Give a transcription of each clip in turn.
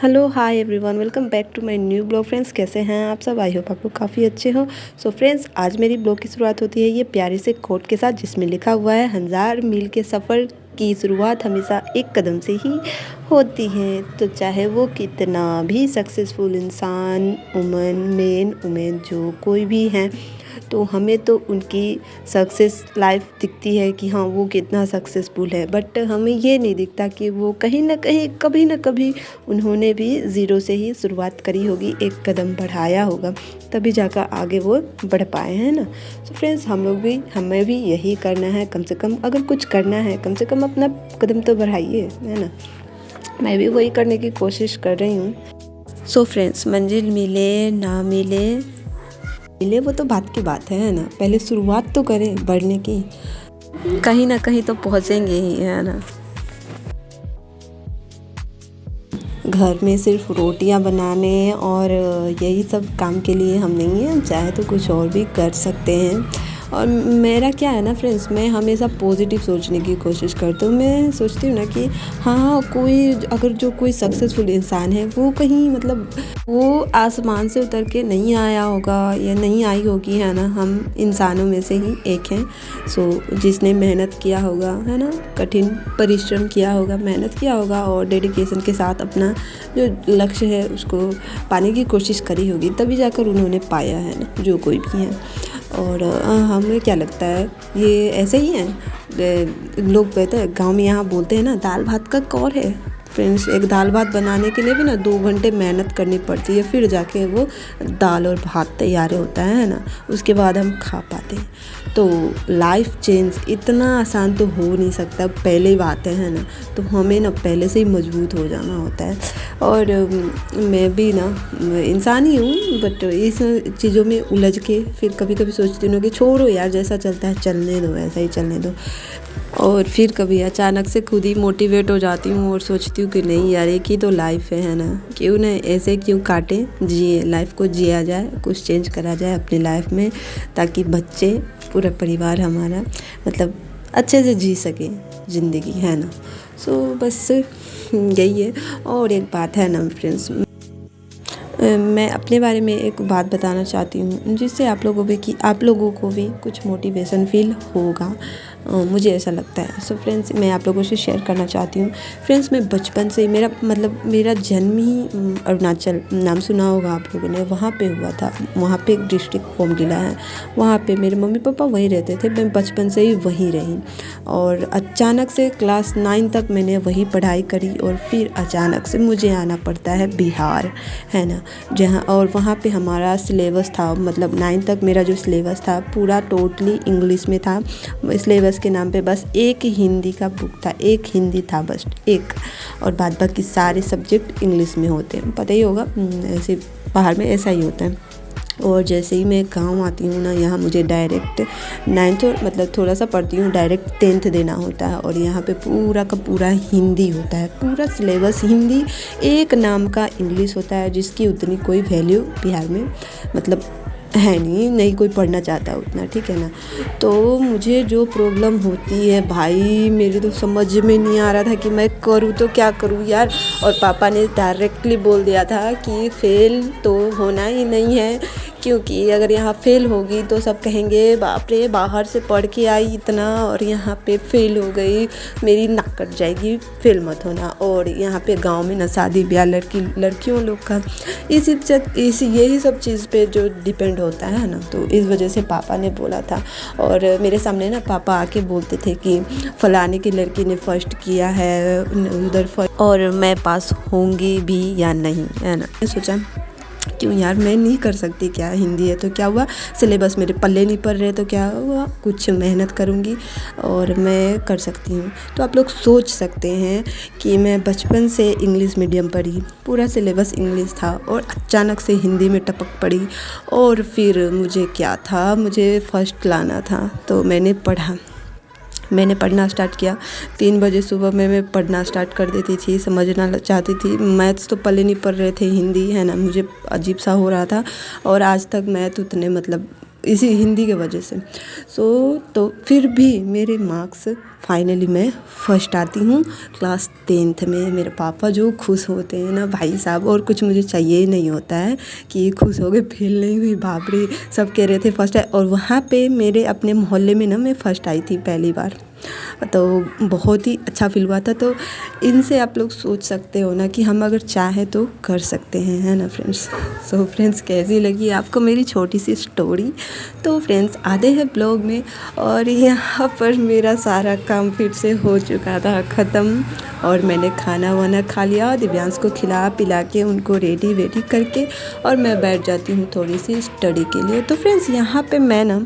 Hello hi everyone, welcome back to my new blog. Friends, कैसे हैं आप सब? आई होप आप लोग काफ़ी अच्छे हो। सो फ्रेंड्स, आज मेरी ब्लॉग की शुरुआत होती है ये प्यारे से कोट के साथ, जिसमें लिखा हुआ है 1000 मील के सफ़र की शुरुआत हमेशा एक कदम से ही होती है। तो चाहे वो कितना भी सक्सेसफुल इंसान, वुमेन जो कोई भी हैं, तो हमें तो उनकी सक्सेस लाइफ दिखती है कि हाँ वो कितना सक्सेसफुल है, बट हमें ये नहीं दिखता कि वो कहीं ना कहीं कभी ना कभी उन्होंने भी ज़ीरो से ही शुरुआत करी होगी, एक कदम बढ़ाया होगा, तभी जाकर आगे वो बढ़ पाए हैं ना। तो फ्रेंड्स, हमें भी यही करना है। कम से कम अगर कुछ करना है, कम से कम अपना कदम तो बढ़ाइए, है ना। मैं भी वही करने की कोशिश कर रही हूँ। सो फ्रेंड्स, मंजिल मिले ना मिले वो तो बात की बात है ना। पहले शुरुआत तो करें बढ़ने की, कहीं ना कहीं तो पहुँचेंगे ही, है ना। घर में सिर्फ रोटियां बनाने और यही सब काम के लिए हम नहीं हैं, चाहे तो कुछ और भी कर सकते हैं। और मेरा क्या है ना फ्रेंड्स, मैं हमेशा पॉजिटिव सोचने की कोशिश करती हूँ। मैं सोचती हूँ ना कि हाँ, कोई सक्सेसफुल इंसान है, वो कहीं मतलब वो आसमान से उतर के नहीं आया होगा या नहीं आई होगी, है ना। हम इंसानों में से ही एक हैं। सो जिसने मेहनत किया होगा, है ना, कठिन परिश्रम किया होगा, मेहनत किया होगा और डेडिकेशन के साथ अपना जो लक्ष्य है उसको पाने की कोशिश करी होगी, तभी जाकर उन्होंने पाया, है ना, जो कोई भी है। और हमें क्या लगता है, ये ऐसे ही है। लोग कहते हैं गांव में, यहाँ बोलते हैं ना, दाल भात का कौर है। फ्रेंड्स, एक दाल भात बनाने के लिए भी ना 2 घंटे मेहनत करनी पड़ती है, फिर जाके वो दाल और भात तैयार होता है ना। उसके बाद हम खा पाते हैं। तो लाइफ चेंज इतना आसान तो हो नहीं सकता, पहले ही बात है ना। तो हमें ना पहले से ही मजबूत हो जाना होता है। और मैं भी ना इंसान ही हूँ, बट इस चीज़ों में उलझ के फिर कभी कभी सोचती हूँ कि छोड़ो यार, जैसा चलता है चलने दो, ऐसा ही चलने दो। और फिर कभी अचानक से खुद ही मोटिवेट हो जाती हूँ और सोचती हूँ कि नहीं यार, एक ही तो लाइफ है ना, क्यों ना ऐसे क्यों काटे, जिए लाइफ को, जिया जाए, कुछ चेंज करा जाए अपनी लाइफ में, ताकि बच्चे, पूरा परिवार हमारा मतलब अच्छे से जी सके ज़िंदगी, है ना। सो बस यही है। और एक बात है ना फ्रेंड्स, मैं अपने बारे में एक बात बताना चाहती हूँ, जिससे आप लोगों को भी कुछ मोटिवेशन फील होगा। मुझे ऐसा लगता है। सो फ्रेंड्स, मैं आप लोगों से शेयर करना चाहती हूँ। फ्रेंड्स, मैं बचपन से मेरा जन्म ही अरुणाचल, नाम सुना होगा आप लोगों ने, वहाँ पे हुआ था। वहाँ पे एक डिस्ट्रिक्ट बोमडिला है, वहाँ पे मेरे मम्मी पापा वहीं रहते थे। मैं बचपन से ही वहीं रही और अचानक से क्लास 9 तक मैंने वहीं पढ़ाई करी और फिर अचानक से मुझे आना पड़ता है बिहार, है ना, जहाँ और वहाँ पे हमारा सिलेबस था, मतलब 9 तक मेरा जो सिलेबस था पूरा टोटली इंग्लिश में था। सिलेबस के नाम पे बस एक हिंदी का बुक था, एक हिंदी था बस एक, और बाद बाकी सारे सब्जेक्ट इंग्लिश में होते हैं। पता ही होगा, ऐसे बाहर में ऐसा ही होता है। और जैसे ही मैं गांव आती हूँ ना, यहाँ मुझे डायरेक्ट 9th मतलब थोड़ा सा पढ़ती हूँ, डायरेक्ट 10th देना होता है। और यहाँ पे पूरा का पूरा हिंदी होता है, पूरा सिलेबस हिंदी, एक नाम का इंग्लिश होता है, जिसकी उतनी कोई वैल्यू बिहार में मतलब है नहीं कोई पढ़ना चाहता उतना, ठीक है ना। तो मुझे जो प्रॉब्लम होती है भाई, मेरे तो समझ में नहीं आ रहा था कि मैं करूँ तो क्या करूँ यार। और पापा ने डायरेक्टली बोल दिया था कि फेल तो होना ही नहीं है, क्योंकि अगर यहाँ फेल होगी तो सब कहेंगे बाप रे, बाहर से पढ़ के आई इतना और यहाँ पे फेल हो गई, मेरी नाक कट जाएगी, फेल मत होना। और यहाँ पे गांव में ना शादी ब्याह लड़कियों लोग का यही सब चीज़ पे जो डिपेंड होता है ना। तो इस वजह से पापा ने बोला था। और मेरे सामने ना पापा आके बोलते थे कि फलाने की लड़की ने फर्स्ट किया है उधर फर्स्ट, और मैं पास होंगी भी या नहीं, है ना। मैं सोचा क्यों यार, मैं नहीं कर सकती क्या, हिंदी है तो क्या हुआ, सिलेबस मेरे पल्ले नहीं पड़ रहे तो क्या हुआ, कुछ मेहनत करूँगी और मैं कर सकती हूँ। तो आप लोग सोच सकते हैं कि मैं बचपन से इंग्लिश मीडियम पढ़ी, पूरा सिलेबस इंग्लिश था, और अचानक से हिंदी में टपक पड़ी। और फिर मुझे क्या था, मुझे फर्स्ट लाना था, तो मैंने पढ़ना स्टार्ट किया। 3 बजे सुबह में मैं पढ़ना स्टार्ट कर देती थी, समझना चाहती थी। मैथ्स तो पल्ले नहीं पड़ रहे थे, हिंदी है ना, मुझे अजीब सा हो रहा था। और आज तक मैथ उतने मतलब इसी हिंदी के वजह से। तो फिर भी मेरे मार्क्स फाइनली मैं फर्स्ट आती हूँ क्लास 10th में। मेरे पापा जो खुश होते हैं ना भाई साहब, और कुछ मुझे चाहिए ही नहीं होता है कि खुश हो गए फेल नहीं हुई, बाप रे सब कह रहे थे फर्स्ट है। और वहाँ पे मेरे अपने मोहल्ले में ना मैं फ़र्स्ट आई थी पहली बार, तो बहुत ही अच्छा फील हुआ था। तो इनसे आप लोग सोच सकते हो ना कि हम अगर चाहें तो कर सकते हैं, है ना फ्रेंड्स। सो फ्रेंड्स, कैसी लगी आपको मेरी छोटी सी स्टोरी? तो फ्रेंड्स, आधे हैं ब्लॉग में और यहाँ पर मेरा सारा काम फिर से हो चुका था ख़त्म, और मैंने खाना वाना खा लिया, दिव्यांश को खिला पिला के उनको रेडी वेडी करके और मैं बैठ जाती हूँ थोड़ी सी स्टडी के लिए। तो फ्रेंड्स, यहाँ पे मैं ना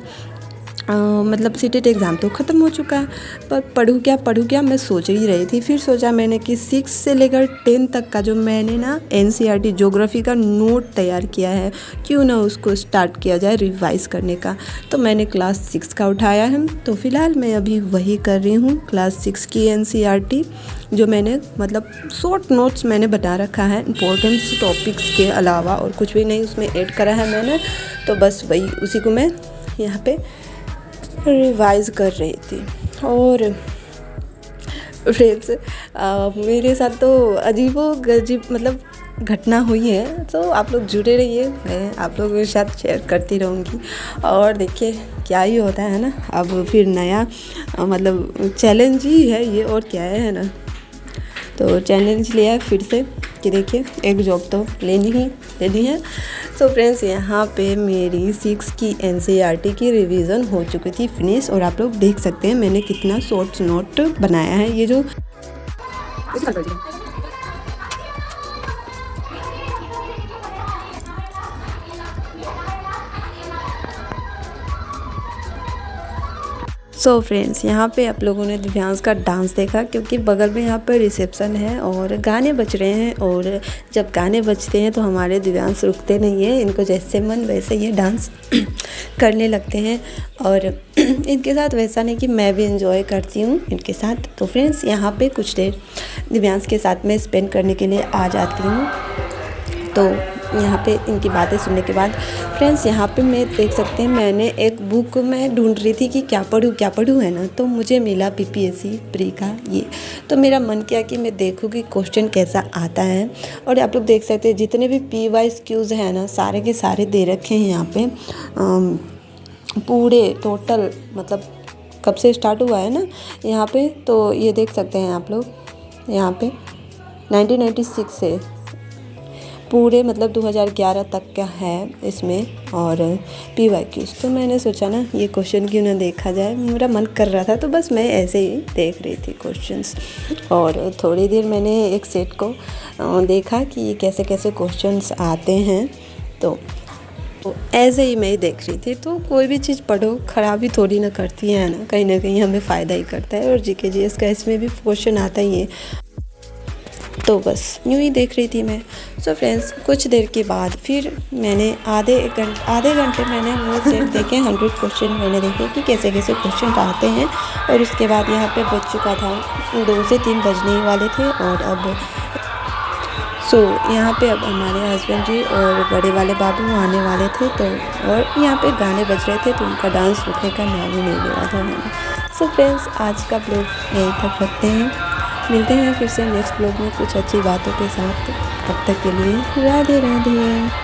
मतलब सीटेट एग्ज़ाम तो ख़त्म हो चुका है, पर पढ़ूँ क्या मैं सोच ही रही थी। फिर सोचा मैंने कि 6 से लेकर 10 तक का जो मैंने ना NCERT ज्योग्राफी का नोट तैयार किया है, क्यों ना उसको स्टार्ट किया जाए रिवाइज़ करने का। तो मैंने क्लास 6 का उठाया है, तो फ़िलहाल मैं अभी वही कर रही हूँ, क्लास 6 की NCERT जो मैंने मतलब शॉर्ट नोट्स मैंने बना रखा है इंपॉर्टेंट टॉपिक्स के अलावा, और कुछ भी नहीं उसमें ऐड करा है मैंने। तो बस वही उसी को मैं यहाँ पे रिवाइज़ कर रही थी। और फ्रेंड्स, मेरे साथ तो अजीबोगरीब मतलब घटना हुई है, तो आप लोग जुड़े रहिए, मैं आप लोगों के साथ शेयर करती रहूँगी। और देखिए क्या ही होता है ना, अब फिर नया मतलब चैलेंज ही है ये, और क्या है ना। तो चैलेंज लिया है फिर से कि देखिए एक जॉब तो लेनी है। सो फ्रेंड्स, यहाँ पे मेरी 6 की NCERT की रिवीजन हो चुकी थी फिनिश, और आप लोग देख सकते हैं मैंने कितना शॉर्ट्स नोट बनाया है। ये जो सो फ्रेंड्स, यहाँ पे आप लोगों ने दिव्यांश का डांस देखा, क्योंकि बगल में यहाँ पर रिसेप्शन है और गाने बज रहे हैं, और जब गाने बजते हैं तो हमारे दिव्यांश रुकते नहीं है, इनको जैसे मन वैसे ये डांस करने लगते हैं। और इनके साथ वैसा नहीं कि मैं भी इंजॉय करती हूँ इनके साथ। तो फ्रेंड्स, यहाँ पे कुछ देर दिव्यांश के साथ में स्पेंड करने के लिए आ जाती हूँ। तो यहाँ पे इनकी बातें सुनने के बाद फ्रेंड्स, यहाँ पे मैं देख सकते हैं मैंने एक बुक मैं ढूंढ रही थी कि क्या पढूँ है ना, तो मुझे मिला PPSC प्री का ये। तो मेरा मन किया कि मैं देखूँ कि क्वेश्चन कैसा आता है। और आप लोग देख सकते हैं जितने भी PYQs हैं ना, सारे के सारे दे रखे हैं यहाँ पे, पूरे टोटल मतलब कब से स्टार्ट हुआ है ना यहाँ पे। तो ये देख सकते हैं आप लोग यहाँ पे 1996 से पूरे मतलब 2011 तक का है इसमें, और PYQs। तो मैंने सोचा ना ये क्वेश्चन क्यों ना देखा जाए, मेरा मन कर रहा था, तो बस मैं ऐसे ही देख रही थी क्वेश्चंस। और थोड़ी देर मैंने एक सेट को देखा कि कैसे कैसे क्वेश्चंस आते हैं, तो ऐसे ही मैं ही देख रही थी। तो कोई भी चीज़ पढ़ो ख़राब ही थोड़ी ना करती है ना कहीं हमें फ़ायदा ही करता है। और GK GS का इसमें भी क्वेश्चन आता ही है, तो बस यूँ ही देख रही थी मैं। सो फ्रेंड्स, कुछ देर के बाद फिर मैंने आधे घंटे मैंने वो सेट देखे, 100 क्वेश्चन मैंने देखे कि कैसे कैसे क्वेश्चन आते हैं। और उसके बाद यहाँ पे बज चुका था 2 से 3 बजने ही वाले थे। और अब यहाँ पे अब हमारे हस्बैंड जी और बड़े वाले बाबू आने वाले थे, तो और यहाँ पे गाने बज रहे थे, तो उनका डांस रुकने का नाम ही नहीं ले रहा था मैंने। सो फ्रेंड्स, आज का ब्लॉग यहीं तक रखते हैं, मिलते हैं फिर से नेक्स्ट ब्लॉग में कुछ अच्छी बातों के साथ। तब तक के लिए राधे राधे।